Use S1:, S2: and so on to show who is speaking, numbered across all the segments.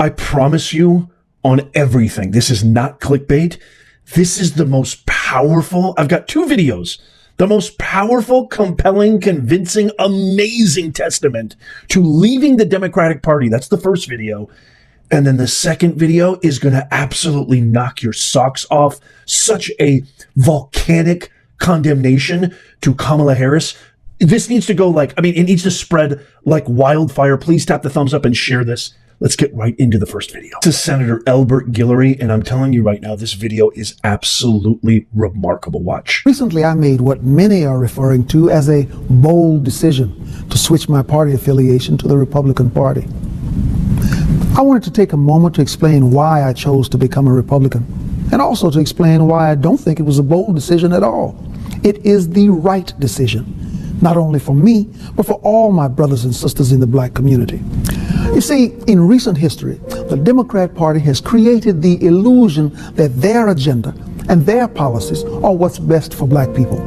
S1: I promise you on everything, this is not clickbait. This is the most powerful. I've got two videos. The most powerful, compelling, convincing, amazing testament to leaving the Democratic Party. That's the first video. And then the second video is going to absolutely knock your socks off. Such a volcanic condemnation to Kamala Harris. This needs to go it needs to spread like wildfire. Please tap the thumbs up and share this. Let's get right into the first video. This is Senator Elbert Guillory, and I'm telling you right now, this video is absolutely remarkable. Watch.
S2: Recently, I made what many are referring to as a bold decision to switch my party affiliation to the Republican Party. I wanted to take a moment to explain why I chose to become a Republican, and also to explain why I don't think it was a bold decision at all. It is the right decision, not only for me, but for all my brothers and sisters in the black community. You see, in recent history, the Democrat Party has created the illusion that their agenda and their policies are what's best for black people.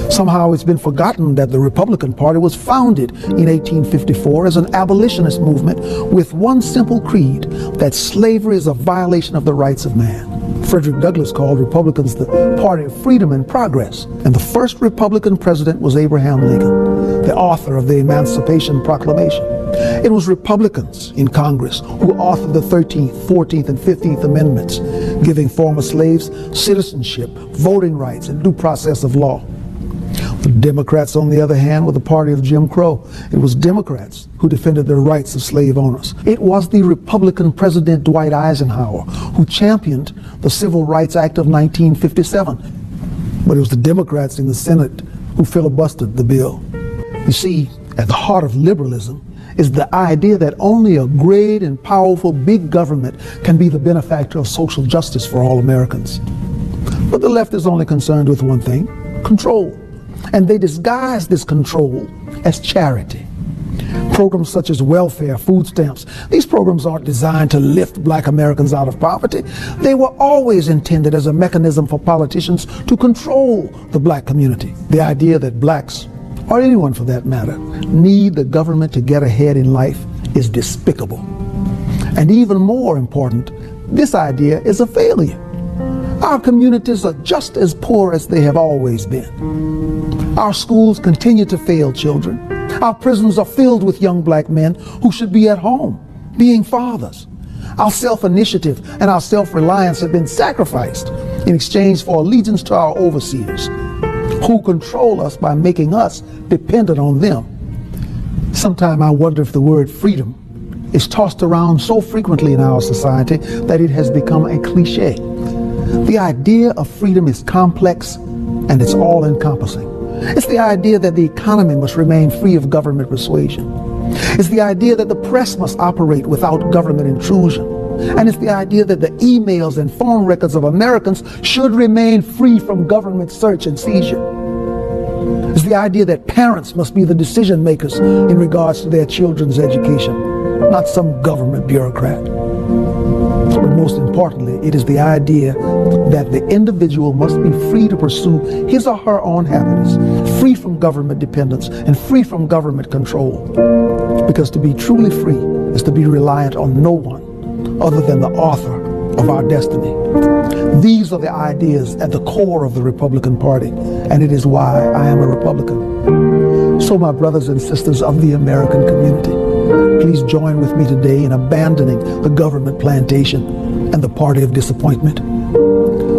S2: Somehow it's been forgotten that the Republican Party was founded in 1854 as an abolitionist movement with one simple creed, that slavery is a violation of the rights of man. Frederick Douglass called Republicans the party of freedom and progress, and the first Republican president was Abraham Lincoln, the author of the Emancipation Proclamation. It was Republicans in Congress who authored the 13th, 14th, and 15th Amendments, giving former slaves citizenship, voting rights, and due process of law. The Democrats, on the other hand, were the party of Jim Crow. It was Democrats who defended the rights of slave owners. It was the Republican President Dwight Eisenhower who championed the Civil Rights Act of 1957. But it was the Democrats in the Senate who filibustered the bill. You see, at the heart of liberalism is the idea that only a great and powerful big government can be the benefactor of social justice for all Americans. But the left is only concerned with one thing: control. And they disguise this control as charity. Programs such as welfare, food stamps, these programs aren't designed to lift black Americans out of poverty. They were always intended as a mechanism for politicians to control the black community. The idea that blacks, or anyone for that matter, need the government to get ahead in life is despicable. And even more important, this idea is a failure. Our communities are just as poor as they have always been. Our schools continue to fail children. Our prisons are filled with young black men who should be at home, being fathers. Our self-initiative and our self-reliance have been sacrificed in exchange for allegiance to our overseers, who control us by making us dependent on them. Sometimes I wonder if the word freedom is tossed around so frequently in our society that it has become a cliche. The idea of freedom is complex and it's all-encompassing. It's the idea that the economy must remain free of government persuasion. It's the idea that the press must operate without government intrusion. And it's the idea that the emails and phone records of Americans should remain free from government search and seizure. It's the idea that parents must be the decision makers in regards to their children's education, not some government bureaucrat. But most importantly, it is the idea that the individual must be free to pursue his or her own happiness, free from government dependence and free from government control. Because to be truly free is to be reliant on no one other than the author of our destiny. These are the ideas at the core of the Republican Party, and it is why I am a Republican. So my brothers and sisters of the American community, please join with me today in abandoning the government plantation and the party of disappointment,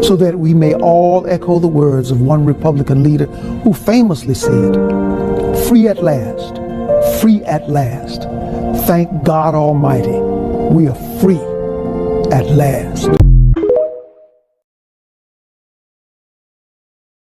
S2: so that we may all echo the words of one Republican leader who famously said, "Free at last, free at last. Thank God Almighty, we are free at last."